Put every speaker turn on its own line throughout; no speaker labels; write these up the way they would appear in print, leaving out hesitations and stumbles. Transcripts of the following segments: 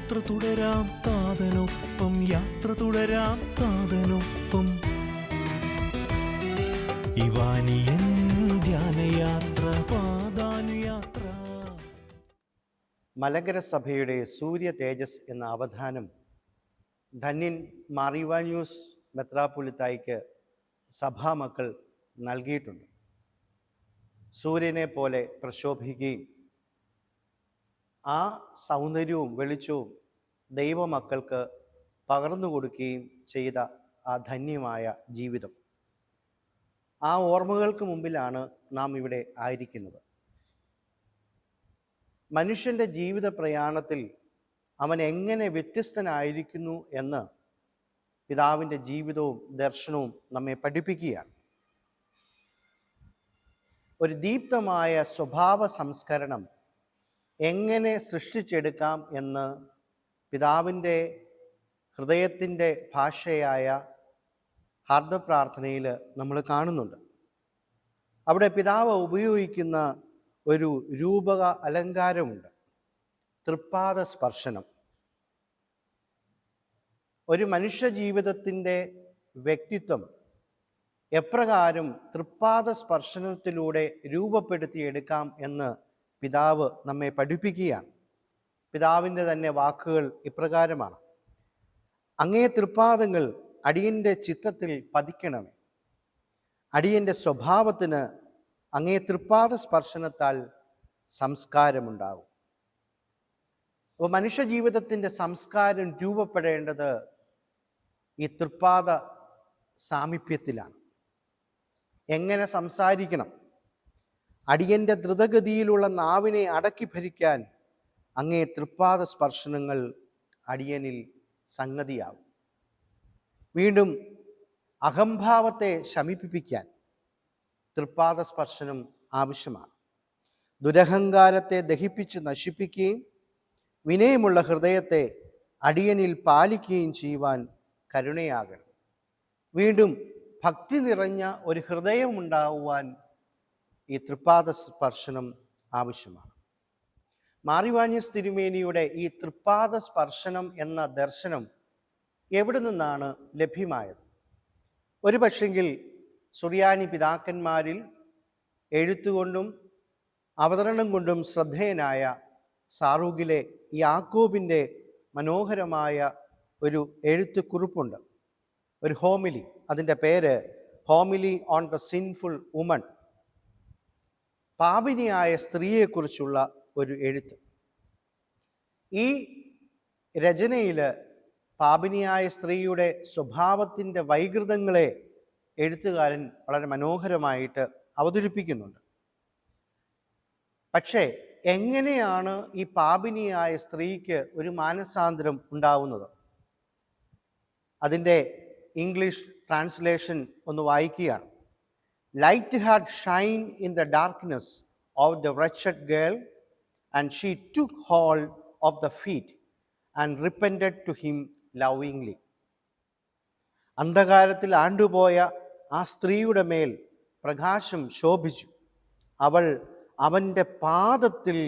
യാത്ര തുടരാം താതനൊപ്പം, യാത്ര തുടരാം താതനൊപ്പം. ഇവാനിയൻ ധ്യാനയാത്ര, പാദാനുയാത്ര.
മലങ്കര സഭയുടെ സൂര്യ തേജസ് എന്ന അവധാനം ധന്യൻ മാർ ഇവാനിയോസ് മെത്രാപ്പൊലീത്തായ്ക്ക് സഭാമക്കൾ നൽകിയിട്ടുണ്ട്. സൂര്യനെ പോലെ പ്രശോഭിക്കുകയും ആ സൗന്ദര്യവും വെളിച്ചവും ദൈവമക്കൾക്ക് പകർന്നു കൊടുക്കുകയും ചെയ്ത ആ ധന്യമായ ജീവിതം, ആ ഓർമ്മകൾക്ക് മുമ്പിലാണ് നാം ഇവിടെ ആയിരിക്കുന്നത്. മനുഷ്യൻ്റെ ജീവിത പ്രയാണത്തിൽ അവൻ എങ്ങനെ വ്യത്യസ്തനായിരിക്കുന്നു എന്ന് പിതാവിൻ്റെ ജീവിതവും ദർശനവും നമ്മെ പഠിപ്പിക്കുകയാണ്. ഒരു ദീപ്തമായ സ്വഭാവ സംസ്കരണം എങ്ങനെ സൃഷ്ടിച്ചെടുക്കാം എന്ന് പിതാവിൻ്റെ ഹൃദയത്തിൻ്റെ ഭാഷയായ ഹാർദപ്രാർത്ഥനയിൽ നമ്മൾ കാണുന്നുണ്ട്. അവിടെ പിതാവ് ഉപയോഗിക്കുന്ന ഒരു രൂപക അലങ്കാരമുണ്ട്, തൃപ്പാദ സ്പർശനം. ഒരു മനുഷ്യ ജീവിതത്തിൻ്റെ വ്യക്തിത്വം എപ്രകാരം തൃപ്പാദ സ്പർശനത്തിലൂടെ രൂപപ്പെടുത്തിയെടുക്കാം എന്ന് പിതാവ് നമ്മെ പഠിപ്പിക്കുകയാണ്. പിതാവിൻ്റെ തന്നെ വാക്കുകൾ ഇപ്രകാരമാണ്: അങ്ങേ തൃപ്പാദങ്ങൾ അടിയൻ്റെ ചിത്തത്തിൽ പതിക്കണമേ. അടിയൻ്റെ സ്വഭാവത്തിന് അങ്ങേ തൃപ്പാദ സ്പർശനത്താൽ സംസ്കാരമുണ്ടാകും. അപ്പോൾ മനുഷ്യ ജീവിതത്തിൻ്റെ സംസ്കാരം രൂപപ്പെടേണ്ടത് ഈ തൃപ്പാദ സാമീപ്യത്തിലാണ്. എങ്ങനെ സംസാരിക്കണം? അടിയൻ്റെ ദ്രുതഗതിയിലുള്ള നാവിനെ അടക്കി ഭരിക്കാൻ അങ്ങേ തൃപ്പാദ സ്പർശനങ്ങൾ അടിയനിൽ സംഗതിയാകും. വീണ്ടും അഹംഭാവത്തെ ശമിപ്പിക്കാൻ തൃപ്പാദ സ്പർശനം ആവശ്യമാണ്. ദുരഹങ്കാരത്തെ ദഹിപ്പിച്ച് നശിപ്പിക്കുകയും വിനയമുള്ള ഹൃദയത്തെ അടിയനിൽ പാലിക്കുകയും ചെയ്യുവാൻ കരുണയാകണം. വീണ്ടും ഭക്തി നിറഞ്ഞ ഒരു ഹൃദയമുണ്ടാകുവാൻ ഈ തൃപ്പാദ സ്പർശനം ആവശ്യമാണ്. മാർ ഇവാനിയോസ് തിരുമേനിയുടെ ഈ തൃപ്പാദ സ്പർശനം എന്ന ദർശനം എവിടെ നിന്നാണ് ലഭ്യമായത്? ഒരു പക്ഷെങ്കിൽ സുറിയാനി പിതാക്കന്മാരിൽ എഴുത്തുകൊണ്ടും അവതരണം കൊണ്ടും ശ്രദ്ധേയനായ സാറൂഗിലെ യാക്കോബിൻ്റെ മനോഹരമായ ഒരു എഴുത്തുകുറിപ്പുണ്ട്, ഒരു ഹോമിലി. അതിൻ്റെ പേര് homily on the sinful woman, പാപിനിയായ സ്ത്രീയെക്കുറിച്ചുള്ള ഒരു എഴുത്ത്. ഈ രചനയിൽ പാപിനിയായ സ്ത്രീയുടെ സ്വഭാവത്തിൻ്റെ വൈകൃതങ്ങളെ എഴുത്തുകാരൻ വളരെ മനോഹരമായിട്ട് അവതരിപ്പിക്കുന്നുണ്ട്. പക്ഷേ എങ്ങനെയാണ് ഈ പാപിനിയായ സ്ത്രീക്ക് ഒരു മാനസാന്തരം ഉണ്ടാവുന്നത്? അതിൻ്റെ ഇംഗ്ലീഷ് ട്രാൻസ്ലേഷൻ ഒന്ന് വായിക്കുകയാണ്. Light had shined in the darkness of the wretched girl, and she took hold of the feet and repented to him lovingly. അന്ധകാരത്തിൽ ആണ്ടുപോയ ആ സ്ത്രീയുടെ മേൽ പ്രകാശം ശോഭിച്ചു. അവൾ അവൻ്റെ പാദത്തിൽ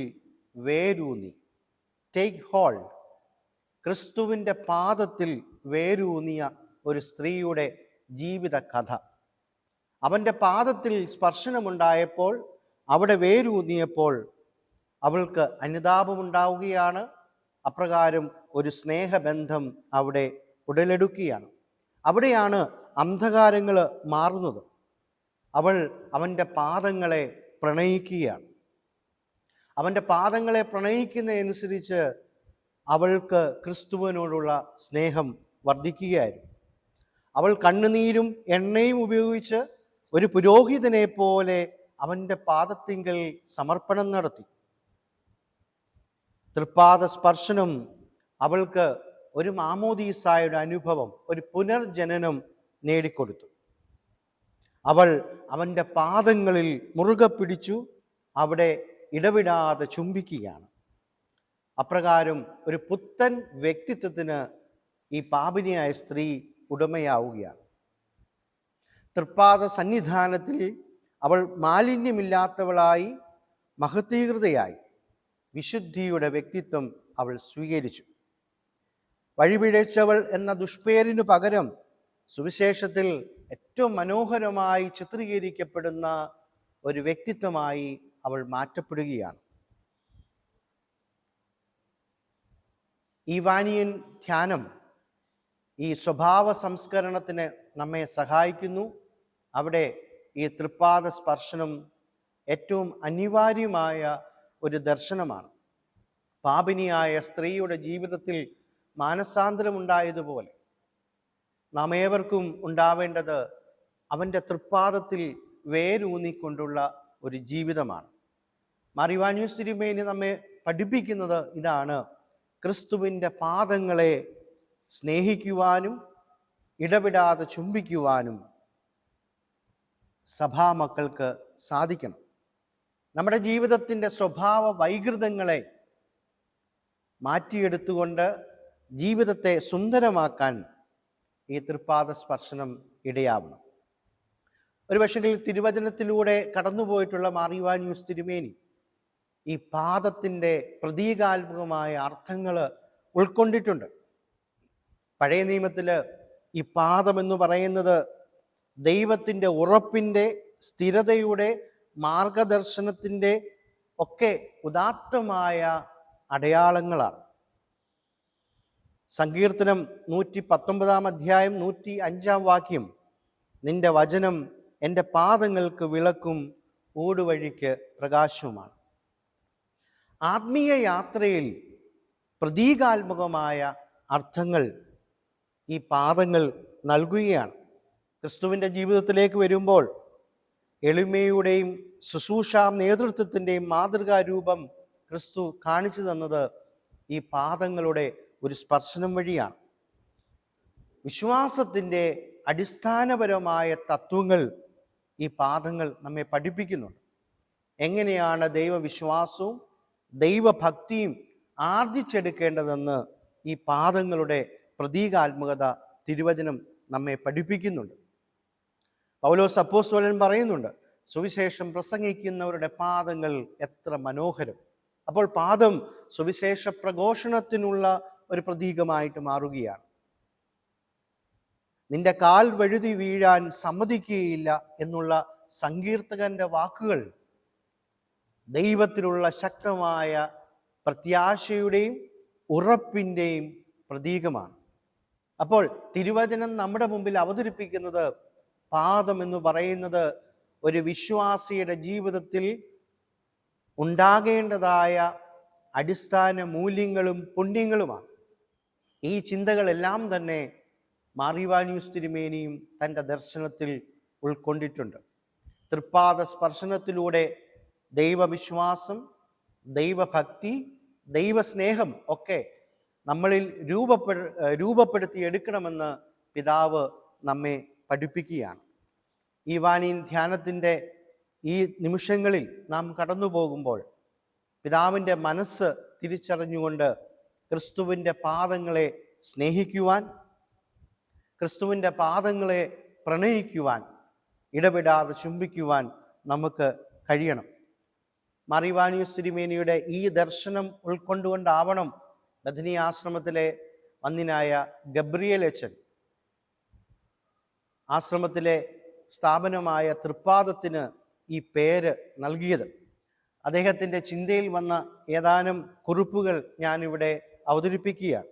വേരൂന്നി. Take hold. ക്രിസ്തുവിൻ്റെ പാദത്തിൽ വേരൂന്നിയ ഒരു സ്ത്രീയുടെ ജീവിത കഥ. അവൻ്റെ പാദത്തിൽ സ്പർശനമുണ്ടായപ്പോൾ, അവിടെ വേരൂന്നിയപ്പോൾ അവൾക്ക് അനുതാപമുണ്ടാവുകയാണ്. അപ്രകാരം ഒരു സ്നേഹബന്ധം അവിടെ ഉടലെടുക്കുകയാണ്. അവിടെയാണ് അന്ധകാരങ്ങൾ മാറുന്നത്. അവൾ അവൻ്റെ പാദങ്ങളെ പ്രണയിക്കുകയാണ്. അവൻ്റെ പാദങ്ങളെ പ്രണയിക്കുന്നതനുസരിച്ച് അവൾക്ക് ക്രിസ്തുവിനോടുള്ള സ്നേഹം വർദ്ധിക്കുകയായിരുന്നു. അവൾ കണ്ണുനീരും എണ്ണയും ഉപയോഗിച്ച് ഒരു പുരോഹിതനെ പോലെ അവൻ്റെ പാദത്തിങ്കൽ സമർപ്പണം നടത്തി. തൃപ്പാദ സ്പർശനം അവൾക്ക് ഒരു മാമോദീസായുടെ അനുഭവം, ഒരു പുനർജനനം നേടിക്കൊടുത്തു. അവൾ അവൻ്റെ പാദങ്ങളിൽ മുറുകെ പിടിച്ചു അവിടെ ഇടവിടാതെ ചുംബിക്കുകയാണ്. അപ്രകാരം ഒരു പുത്തൻ വ്യക്തിത്വത്തിന് ഈ പാപിനിയായ സ്ത്രീ ഉടമയാവുകയാണ്. തൃപ്പാദ സന്നിധാനത്തിൽ അവൾ മാലിന്യമില്ലാത്തവളായി, മഹത്വീകൃതയായി, വിശുദ്ധിയുടെ വ്യക്തിത്വം അവൾ സ്വീകരിച്ചു. വഴിപിഴച്ചവൾ എന്ന ദുഷ്പേരിനു പകരം സുവിശേഷത്തിൽ ഏറ്റവും മനോഹരമായി ചിത്രീകരിക്കപ്പെടുന്ന ഒരു വ്യക്തിത്വമായി അവൾ മാറ്റപ്പെടുകയാണ്. ഈ വാനിയൻ ധ്യാനം ഈ സ്വഭാവ സംസ്കരണത്തിന് നമ്മെ സഹായിക്കുന്നു. അവിടെ ഈ തൃപ്പാദ സ്പർശനം ഏറ്റവും അനിവാര്യമായ ഒരു ദർശനമാണ്. പാപിനിയായ സ്ത്രീയുടെ ജീവിതത്തിൽ മാനസാന്തരമുണ്ടായതുപോലെ നാം ഏവർക്കും ഉണ്ടാവേണ്ടത് അവൻ്റെ തൃപ്പാദത്തിൽ വേരൂന്നിക്കൊണ്ടുള്ള ഒരു ജീവിതമാണ്. മാർ ഇവാനിയോസ് തിരുമേനി നമ്മെ പഠിപ്പിക്കുന്നത് ഇതാണ്: ക്രിസ്തുവിൻ്റെ പാദങ്ങളെ സ്നേഹിക്കുവാനും ഇടപെടാതെ ചുംബിക്കുവാനും സഭാമക്കൾക്ക് സാധിക്കണം. നമ്മുടെ ജീവിതത്തിൻ്റെ സ്വഭാവ വൈകൃതങ്ങളെ മാറ്റിയെടുത്തുകൊണ്ട് ജീവിതത്തെ സുന്ദരമാക്കാൻ ഈ തൃപ്പാദ സ്പർശനം ഇടയാവണം. ഒരു പക്ഷെങ്കിൽ തിരുവചനത്തിലൂടെ കടന്നുപോയിട്ടുള്ള മാർ ഇവാനിയോസ് തിരുമേനി ഈ പാദത്തിൻ്റെ പ്രതീകാത്മകമായ അർത്ഥങ്ങൾ ഉൾക്കൊണ്ടിട്ടുണ്ട്. പഴയ നിയമത്തിൽ ഈ പാദമെന്ന് പറയുന്നത് ദൈവത്തിൻ്റെ ഉറപ്പിൻ്റെ, സ്ഥിരതയുടെ, മാർഗദർശനത്തിൻ്റെ ഒക്കെ ഉദാത്തമായ അടയാളങ്ങളാണ്. സങ്കീർത്തനം 119 അധ്യായം 105 വാക്യം: നിന്റെ വചനം എൻ്റെ പാദങ്ങൾക്ക് വിളക്കും ഊടുവഴിക്ക് പ്രകാശവുമാണ്. ആത്മീയ യാത്രയിൽ പ്രതീകാത്മകമായ അർത്ഥങ്ങൾ ഈ പാദങ്ങൾ നൽകുകയാണ്. ക്രിസ്തുവിൻ്റെ ജീവിതത്തിലേക്ക് വരുമ്പോൾ എളിമയുടെയും ശുശ്രൂഷാ നേതൃത്വത്തിൻ്റെയും മാതൃകാരൂപം ക്രിസ്തു കാണിച്ചു തന്നത് ഈ പാദങ്ങളുടെ ഒരു സ്പർശനം വഴിയാണ്. വിശ്വാസത്തിൻ്റെ അടിസ്ഥാനപരമായ തത്വങ്ങൾ ഈ പാദങ്ങൾ നമ്മെ പഠിപ്പിക്കുന്നുണ്ട്. എങ്ങനെയാണ് ദൈവവിശ്വാസവും ദൈവഭക്തിയും ആർജിച്ചെടുക്കേണ്ടതെന്ന് ഈ പാദങ്ങളുടെ പ്രതീകാത്മകത തിരുവചനം നമ്മെ പഠിപ്പിക്കുന്നുണ്ട്. പൗലോസ് അപ്പോസ്തലൻ പറയുന്നുണ്ട്, സുവിശേഷം പ്രസംഗിക്കുന്നവരുടെ പാദങ്ങൾ എത്ര മനോഹരം. അപ്പോൾ പാദം സുവിശേഷ പ്രഘോഷണത്തിനുള്ള ഒരു പ്രതീകമായിട്ട് മാറുകയാണ്. നിന്റെ കാൽ വഴുതി വീഴാൻ സമ്മതിക്കുകയില്ല എന്നുള്ള സങ്കീർത്തകന്റെ വാക്കുകൾ ദൈവത്തിലുള്ള ശക്തമായ പ്രത്യാശയുടെയും ഉറപ്പിൻ്റെയും പ്രതീകമാണ്. അപ്പോൾ തിരുവചനം നമ്മുടെ മുമ്പിൽ അവതരിപ്പിക്കുന്നത് പാദം എന്ന് പറയുന്നത് ഒരു വിശ്വാസിയുടെ ജീവിതത്തിൽ ഉണ്ടാകേണ്ടതായ അടിസ്ഥാന മൂല്യങ്ങളും പുണ്യങ്ങളുമാണ്. ഈ ചിന്തകളെല്ലാം തന്നെ മാർ ഇവാനിയോസ് തിരുമേനിയും തൻ്റെ ദർശനത്തിൽ ഉൾക്കൊണ്ടിട്ടുണ്ട്. തൃപ്പാദ സ്പർശനത്തിലൂടെ ദൈവവിശ്വാസം, ദൈവഭക്തി, ദൈവസ്നേഹം ഒക്കെ നമ്മളിൽ രൂപപ്പെടുത്തിയെടുക്കണമെന്ന് പിതാവ് നമ്മെ പഠിപ്പിക്കുകയാണ്. ഈ വാനിയൻ ധ്യാനത്തിൻ്റെ ഈ നിമിഷങ്ങളിൽ നാം കടന്നു പോകുമ്പോൾ പിതാവിൻ്റെ മനസ്സ് തിരിച്ചറിഞ്ഞുകൊണ്ട് ക്രിസ്തുവിൻ്റെ പാദങ്ങളെ സ്നേഹിക്കുവാൻ, ക്രിസ്തുവിൻ്റെ പാദങ്ങളെ പ്രണയിക്കുവാൻ, ഇടപെടാതെ ചുംബിക്കുവാൻ നമുക്ക് കഴിയണം. മാർ ഇവാനിയോസ് തിരുമേനിയുടെ ഈ ദർശനം ഉൾക്കൊണ്ടുകൊണ്ടാവണം ബഥനി ആശ്രമത്തിലെ വന്ദ്യനായ ഗബ്രിയേൽ അച്ഛൻ ആശ്രമത്തിലെ സ്ഥാപനമായ തൃപ്പാദത്തിന് ഈ പേര് നൽകിയത്. അദ്ദേഹത്തിൻ്റെ ചിന്തയിൽ വന്ന ഏതാനും കുറിപ്പുകൾ ഞാനിവിടെ അവതരിപ്പിക്കുകയാണ്.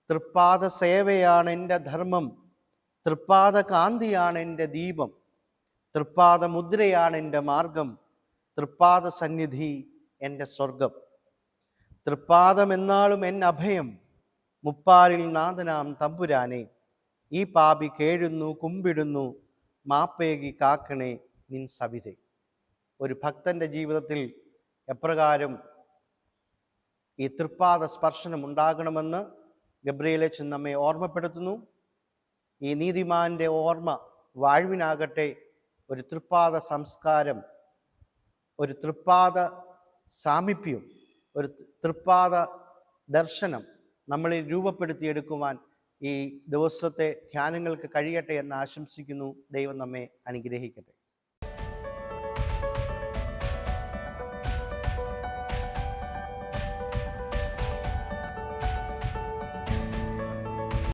തൃപ്പാദ സേവയാണ് എൻ്റെ ധർമ്മം, തൃപ്പാദ കാന്തിയാണ് എൻ്റെ ദീപം, തൃപ്പാദ മുദ്രയാണ് എൻ്റെ മാർഗം, തൃപ്പാദ സന്നിധി എൻ്റെ സ്വർഗം. തൃപ്പാദം എന്നാളും എൻ അഭയം, മുപ്പാരിൽ നാഥനാം തമ്പുരാനെ, ഈ പാപി കേഴുന്നു കുമ്പിടുന്നു, മാപ്പേകി കാക്കണേ നിൻ സവിധേ. ഒരു ഭക്തൻ്റെ ജീവിതത്തിൽ എപ്രകാരം ഈ തൃപ്പാദ സ്പർശനം ഉണ്ടാകണമെന്ന് ഗബ്രിയേൽ അച്ഛൻ നമ്മെ ഓർമ്മപ്പെടുത്തുന്നു. ഈ നീതിമാൻ്റെ ഓർമ്മ വാഴ്വിനാകട്ടെ. ഒരു തൃപ്പാദ സംസ്കാരം, ഒരു തൃപ്പാദ സാമീപ്യം, ഒരു തൃപ്പാദ ദർശനം നമ്മളിൽ രൂപപ്പെടുത്തിയെടുക്കുവാൻ ഈ ദിവസത്തെ ധ്യാനങ്ങൾക്ക് കഴിയട്ടെ എന്ന് ആശംസിക്കുന്നു. ദൈവം നമ്മെ അനുഗ്രഹിക്കട്ടെ.